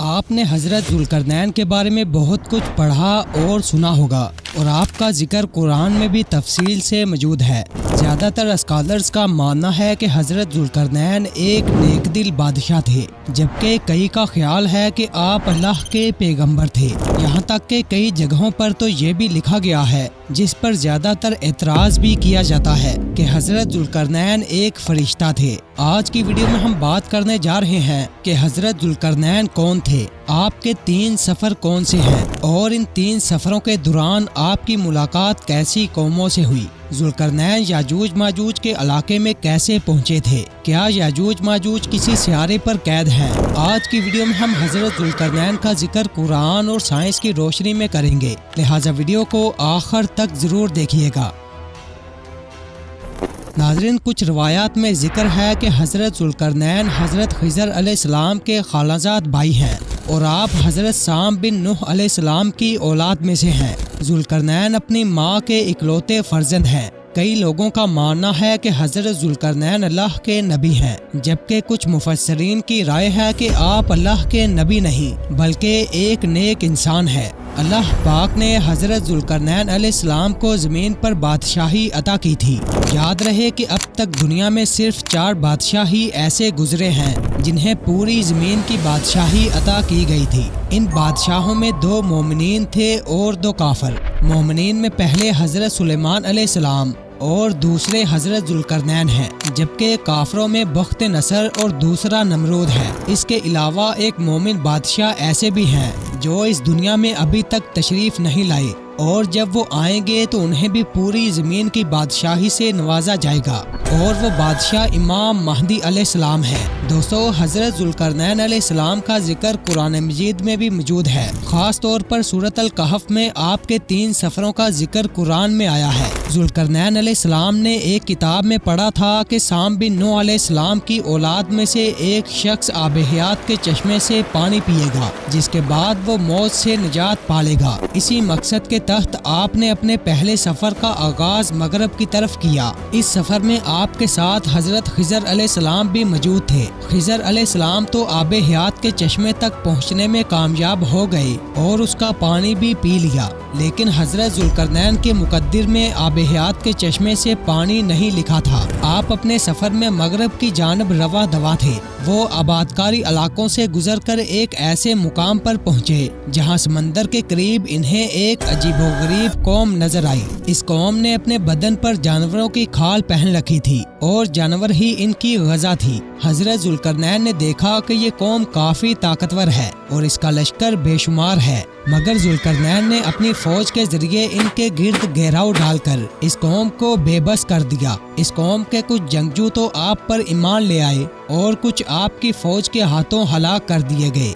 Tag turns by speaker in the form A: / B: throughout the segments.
A: آپ نے حضرت ذوالقرنین کے بارے میں بہت کچھ پڑھا اور سنا ہوگا اور آپ کا ذکر قرآن میں بھی تفصیل سے موجود ہے۔ زیادہ تر اسکالرز کا ماننا ہے کہ حضرت ذوالقرنین ایک نیک دل بادشاہ تھے، جبکہ کئی کا خیال ہے کہ آپ اللہ کے پیغمبر تھے۔ یہاں تک کہ کئی جگہوں پر تو یہ بھی لکھا گیا ہے، جس پر زیادہ تر اعتراض بھی کیا جاتا ہے، کہ حضرت ذوالقرنین ایک فرشتہ تھے۔ آج کی ویڈیو میں ہم بات کرنے جا رہے ہیں کہ حضرت ذوالقرنین کون تھے، آپ کے 3 سفر کون سے ہیں، اور ان 3 سفروں کے دوران آپ کی ملاقات کیسی قوموں سے ہوئی۔ ذوالقرنین یاجوج ماجوج کے علاقے میں کیسے پہنچے تھے؟ کیا یاجوج ماجوج کسی سیارے پر قید ہیں؟ آج کی ویڈیو میں ہم حضرت ذوالقرنین کا ذکر قرآن اور سائنس کی روشنی میں کریں گے، لہٰذا ویڈیو کو آخر تک ضرور دیکھیے گا۔ ناظرین، کچھ روایات میں ذکر ہے کہ حضرت ذوالقرنین حضرت خضر علیہ السلام کے خالازاد بھائی ہیں اور آپ حضرت سام بن نوح علیہ السلام کی اولاد میں سے ہیں۔ ذوالقرنین اپنی ماں کے اکلوتے فرزند ہیں۔ کئی لوگوں کا ماننا ہے کہ حضرت ذوالقرنین اللہ کے نبی ہیں، جبکہ کچھ مفسرین کی رائے ہے کہ آپ اللہ کے نبی نہیں بلکہ ایک نیک انسان ہے۔ اللہ پاک نے حضرت ذوالقرنین علیہ السلام کو زمین پر بادشاہی عطا کی تھی۔ یاد رہے کہ اب تک دنیا میں صرف 4 بادشاہ ہی ایسے گزرے ہیں جنہیں پوری زمین کی بادشاہی عطا کی گئی تھی۔ ان بادشاہوں میں 2 مومنین تھے اور 2 کافر۔ مومنین میں پہلے حضرت سلیمان علیہ السلام اور دوسرے حضرت ذوالقرنین ہیں، جبکہ کافروں میں بخت نصر اور دوسرا نمرود ہے۔ اس کے علاوہ ایک مومن بادشاہ ایسے بھی ہیں جو اس دنیا میں ابھی تک تشریف نہیں لائے، اور جب وہ آئیں گے تو انہیں بھی پوری زمین کی بادشاہی سے نوازا جائے گا، اور وہ بادشاہ امام مہدی علیہ السلام ہے۔ دوستو، حضرت ذوالقرنین علیہ السلام کا ذکر قرآن مجید میں بھی موجود ہے۔ خاص طور پر سورۃ الکہف میں آپ کے 3 سفروں کا ذکر قرآن میں آیا ہے۔ ذوالقرنین علیہ السلام نے ایک کتاب میں پڑھا تھا کہ سام بن نوح علیہ السلام کی اولاد میں سے ایک شخص آب حیات کے چشمے سے پانی پیے گا، جس کے بعد وہ موت سے نجات پالے گا۔ اسی مقصد کے تحت آپ نے اپنے پہلے سفر کا آغاز مغرب کی طرف کیا۔ اس سفر میں آپ کے ساتھ حضرت خضر علیہ السلام بھی موجود تھے۔ خضر علیہ السلام تو آب حیات کے چشمے تک پہنچنے میں کامیاب ہو گئے اور اس کا پانی بھی پی لیا، لیکن حضرت ذوالقرنین کے مقدر میں آب حیات کے چشمے سے پانی نہیں لکھا تھا۔ آپ اپنے سفر میں مغرب کی جانب رواں دواں تھے۔ وہ آبادکاری علاقوں سے گزر کر ایک ایسے مقام پر پہنچے جہاں سمندر کے قریب انہیں ایک عجیب و غریب قوم نظر آئی۔ اس قوم نے اپنے بدن پر جانوروں کی کھال پہن رکھی تھی اور جانور ہی ان کی غذا تھی۔ حضرت ذوالقرنین نے دیکھا کہ یہ قوم کافی طاقتور ہے اور اس کا لشکر بے شمار ہے، مگر ذوالقرنین نے اپنی فوج کے ذریعے ان کے گرد گھیراؤ ڈال کر اس قوم کو بے بس کر دیا۔ اس قوم کے کچھ جنگجو تو آپ پر ایمان لے آئے اور کچھ آپ کی فوج کے ہاتھوں ہلاک کر دیے گئے۔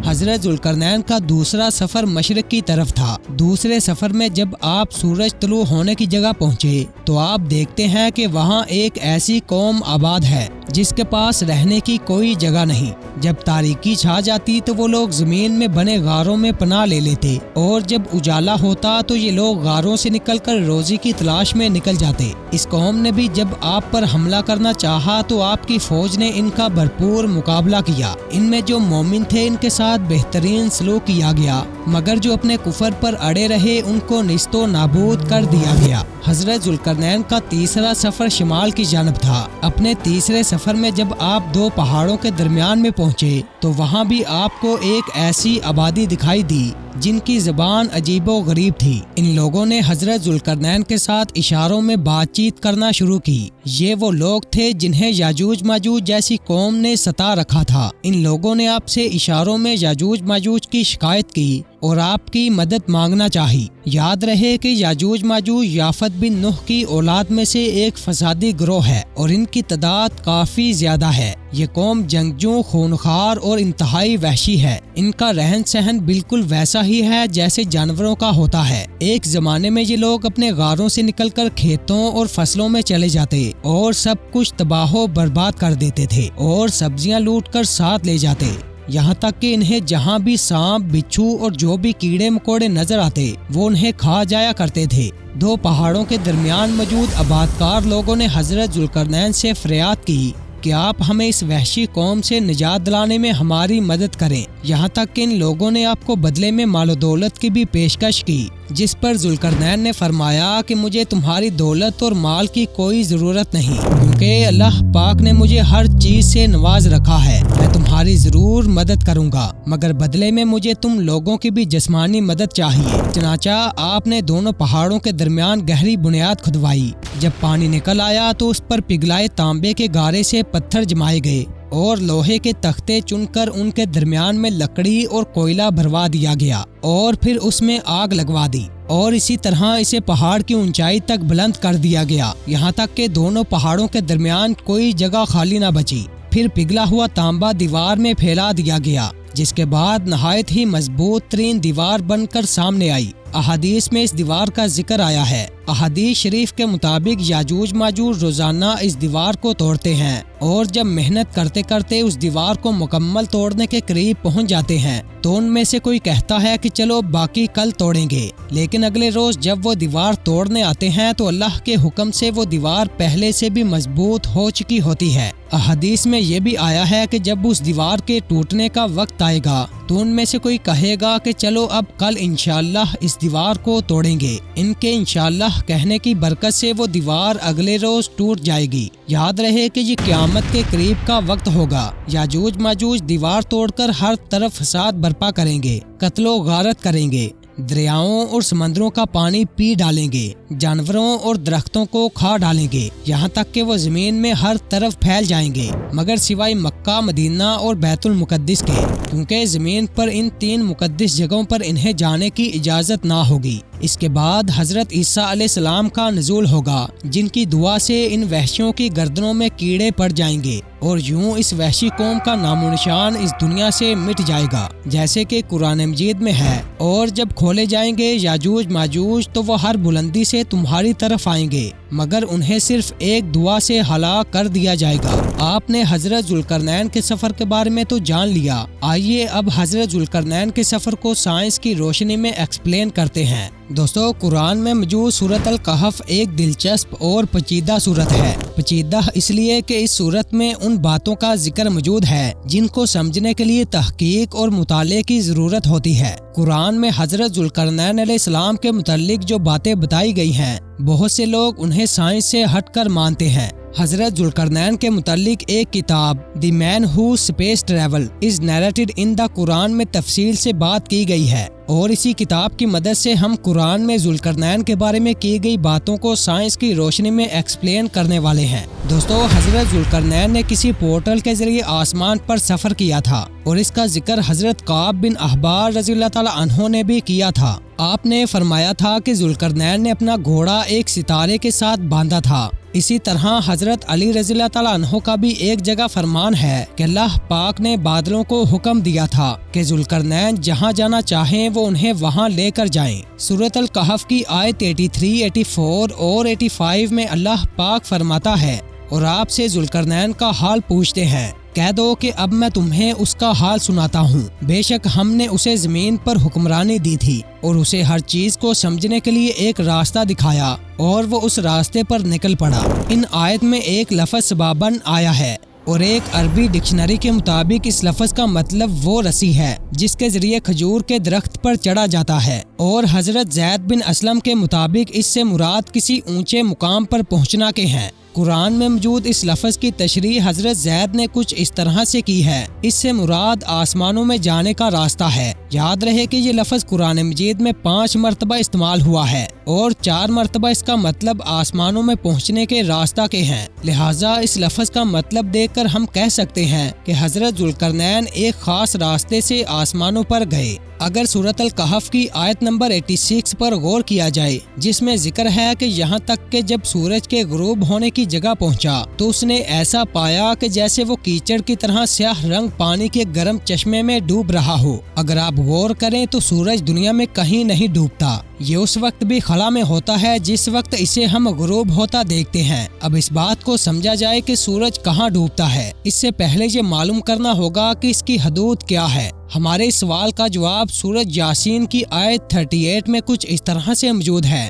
A: حضرت ذوالقرنین کا دوسرا سفر مشرق کی طرف تھا۔ دوسرے سفر میں جب آپ سورج طلوع ہونے کی جگہ پہنچے تو آپ دیکھتے ہیں کہ وہاں ایک ایسی قوم آباد ہے جس کے پاس رہنے کی کوئی جگہ نہیں۔ جب تاریکی چھا جاتی تو وہ لوگ زمین میں بنے غاروں میں پناہ لے لیتے، اور جب اجالا ہوتا تو یہ لوگ غاروں سے نکل کر روزی کی تلاش میں نکل جاتے۔ اس قوم نے بھی جب آپ پر حملہ کرنا چاہا تو آپ کی فوج نے ان کا بھرپور مقابلہ کیا۔ ان میں جو مومن تھے ان کے ساتھ بہترین سلوک کیا گیا، مگر جو اپنے کفر پر اڑے رہے ان کو نیست و نابود کر دیا گیا۔ حضرت ذوالقرنین کا تیسرا سفر شمال کی جانب تھا۔ اپنے تیسرے سفر میں جب آپ 2 پہاڑوں کے درمیان میں پہنچے تو وہاں بھی آپ کو ایک ایسی آبادی دکھائی دی جن کی زبان عجیب و غریب تھی۔ ان لوگوں نے حضرت ذوالقرنین کے ساتھ اشاروں میں بات چیت کرنا شروع کی۔ یہ وہ لوگ تھے جنہیں یاجوج ماجوج جیسی قوم نے ستا رکھا تھا۔ ان لوگوں نے آپ سے اشاروں میں یاجوج ماجوج کی شکایت کی اور آپ کی مدد مانگنا چاہی۔ یاد رہے کہ یاجوج ماجوج یافت بن نوح کی اولاد میں سے ایک فسادی گروہ ہے اور ان کی تعداد کافی زیادہ ہے۔ یہ قوم جنگجو، خونخوار اور انتہائی وحشی ہے۔ ان کا رہن سہن بالکل ویسا ہی ہے جیسے جانوروں کا ہوتا ہے۔ ایک زمانے میں یہ لوگ اپنے غاروں سے نکل کر کھیتوں اور فصلوں میں چلے جاتے اور سب کچھ تباہ و برباد کر دیتے تھے اور سبزیاں لوٹ کر ساتھ لے جاتے، یہاں تک کہ انہیں جہاں بھی سانپ، بچھو اور جو بھی کیڑے مکوڑے نظر آتے وہ انہیں کھا جایا کرتے تھے۔ 2 پہاڑوں کے درمیان موجود آبادکار لوگوں نے حضرت ذوالقرنین سے فریاد کی کہ آپ ہمیں اس وحشی قوم سے نجات دلانے میں ہماری مدد کریں، یہاں تک کہ ان لوگوں نے آپ کو بدلے میں مال و دولت کی بھی پیشکش کی، جس پر ذوالقرنین نے فرمایا کہ مجھے تمہاری دولت اور مال کی کوئی ضرورت نہیں، کیونکہ اللہ پاک نے مجھے ہر چیز سے نواز رکھا ہے، میں تمہاری ضرور مدد کروں گا، مگر بدلے میں مجھے تم لوگوں کی بھی جسمانی مدد چاہیے۔ چنانچہ آپ نے دونوں پہاڑوں کے درمیان گہری بنیاد کھدوائی، جب پانی نکل آیا تو اس پر پگھلائے تانبے کے گارے سے پتھر جمائے گئے اور لوہے کے تختے چن کر ان کے درمیان میں لکڑی اور کوئلہ بھروا دیا گیا اور پھر اس میں آگ لگوا دی، اور اسی طرح اسے پہاڑ کی اونچائی تک بلند کر دیا گیا، یہاں تک کہ دونوں پہاڑوں کے درمیان کوئی جگہ خالی نہ بچی۔ پھر پگھلا ہوا تانبا دیوار میں پھیلا دیا گیا، جس کے بعد نہایت ہی مضبوط ترین دیوار بن کر سامنے آئی۔ احادیث میں اس دیوار کا ذکر آیا ہے۔ احادیث شریف کے مطابق یاجوج ماجوج روزانہ اس دیوار کو توڑتے ہیں، اور جب محنت کرتے کرتے اس دیوار کو مکمل توڑنے کے قریب پہنچ جاتے ہیں تو ان میں سے کوئی کہتا ہے کہ چلو باقی کل توڑیں گے، لیکن اگلے روز جب وہ دیوار توڑنے آتے ہیں تو اللہ کے حکم سے وہ دیوار پہلے سے بھی مضبوط ہو چکی ہوتی ہے۔ احادیث میں یہ بھی آیا ہے کہ جب اس دیوار کے ٹوٹنے کا وقت آئے گا تو ان میں سے کوئی کہے گا کہ چلو اب کل انشاءاللہ اس دیوار کو توڑیں گے، ان کے انشاءاللہ کہنے کی برکت سے وہ دیوار اگلے روز ٹوٹ جائے گی۔ یاد رہے کہ یہ قیامت کے قریب کا وقت ہوگا، یاجوج ماجوج دیوار توڑ کر ہر طرف فساد برپا کریں گے، قتل و غارت کریں گے، دریاؤں اور سمندروں کا پانی پی ڈالیں گے، جانوروں اور درختوں کو کھا ڈالیں گے، یہاں تک کہ وہ زمین میں ہر طرف پھیل جائیں گے، مگر سوائے مکہ، مدینہ اور بیت المقدس کے، کیونکہ زمین پر ان 3 مقدس جگہوں پر انہیں جانے کی اجازت نہ ہوگی۔ اس کے بعد حضرت عیسیٰ علیہ السلام کا نزول ہوگا، جن کی دعا سے ان وحشیوں کی گردنوں میں کیڑے پڑ جائیں گے، اور یوں اس وحشی قوم کا نام و نشان اس دنیا سے مٹ جائے گا، جیسے کہ قرآن مجید میں ہے۔ اور جب کھولے جائیں گے یاجوج ماجوج تو وہ ہر بلندی سے تمہاری طرف آئیں گے، مگر انہیں صرف ایک دعا سے ہلاک کر دیا جائے گا۔ آپ نے حضرت ذوالقرنین کے سفر کے بارے میں تو جان لیا، آئیے اب حضرت ذوالقرنین کے سفر کو سائنس کی روشنی میں ایکسپلین کرتے ہیں۔ دوستو، قرآن میں موجود سورۃ الکہف ایک دلچسپ اور پیچیدہ سورت ہے۔ پیچیدہ اس لیے کہ اس سورت میں ان باتوں کا ذکر موجود ہے جن کو سمجھنے کے لیے تحقیق اور مطالعے کی ضرورت ہوتی ہے۔ قرآن میں حضرت ذوالقرنین علیہ السلام کے متعلق جو باتیں بتائی گئی ہیں، بہت سے لوگ انہیں سائنس سے ہٹ کر مانتے ہیں۔ حضرت ذوالقرنین کے متعلق ایک کتاب دی مین ہو اسپیس ٹریول از نیریٹڈ ان دا قرآن میں تفصیل سے بات کی گئی ہے، اور اسی کتاب کی مدد سے ہم قرآن میں ذوالقرنین کے بارے میں کی گئی باتوں کو سائنس کی روشنی میں ایکسپلین کرنے والے ہیں۔ دوستو، حضرت ذوالقرنین نے کسی پورٹل کے ذریعے آسمان پر سفر کیا تھا، اور اس کا ذکر حضرت کعب بن احبار رضی اللہ تعالی عنہ نے بھی کیا تھا۔ آپ نے فرمایا تھا کہ ذوالقرنین نے اپنا گھوڑا ایک ستارے کے ساتھ باندھا تھا۔ اسی طرح حضرت علی رضی اللہ تعالی عنہ کا بھی ایک جگہ فرمان ہے کہ اللہ پاک نے بادلوں کو حکم دیا تھا کہ ذوالقرنین جہاں جانا چاہیں وہ انہیں وہاں لے کر جائیں۔ سورۃ الکہف کی آیت 83، 84 اور 85 میں اللہ پاک فرماتا ہے، اور آپ سے ذوالقرنین کا حال پوچھتے ہیں، کہہ دو کہ اب میں تمہیں اس کا حال سناتا ہوں۔ بے شک ہم نے اسے زمین پر حکمرانی دی تھی، اور اسے ہر چیز کو سمجھنے کے لیے ایک راستہ دکھایا، اور وہ اس راستے پر نکل پڑا۔ ان آیت میں ایک لفظ سبابن آیا ہے، اور ایک عربی ڈکشنری کے مطابق اس لفظ کا مطلب وہ رسی ہے جس کے ذریعے کھجور کے درخت پر چڑھا جاتا ہے، اور حضرت زید بن اسلم کے مطابق اس سے مراد کسی اونچے مقام پر پہنچنا کے ہیں۔ قرآن میں موجود اس لفظ کی تشریح حضرت زید نے کچھ اس طرح سے کی ہے، اس سے مراد آسمانوں میں جانے کا راستہ ہے۔ یاد رہے کہ یہ لفظ قرآن مجید میں 5 مرتبہ استعمال ہوا ہے، اور 4 مرتبہ اس کا مطلب آسمانوں میں پہنچنے کے راستہ کے ہیں، لہٰذا اس لفظ کا مطلب دیکھ کر ہم کہہ سکتے ہیں کہ حضرت ذوالقرنین ایک خاص راستے سے آسمانوں پر گئے۔ اگر سورۃ الکہف کی آیت نمبر 86 پر غور کیا جائے، جس میں ذکر ہے کہ یہاں تک کہ جب سورج کے غروب ہونے کی جگہ پہنچا تو اس نے ایسا پایا کہ جیسے وہ کیچڑ کی طرح سیاہ رنگ پانی کے گرم چشمے میں ڈوب رہا ہو۔ اگر آپ غور کریں تو سورج دنیا میں کہیں نہیں ڈوبتا، یہ اس وقت بھی خلا میں ہوتا ہے جس وقت اسے ہم غروب ہوتا دیکھتے ہیں۔ اب اس بات کو سمجھا جائے کہ سورج کہاں ڈوبتا ہے، اس سے پہلے یہ معلوم کرنا ہوگا کہ اس کی حدود کیا ہے۔ ہمارے اس سوال کا جواب سورۃ یاسین کی آیت 38 میں کچھ اس طرح سے موجود ہے،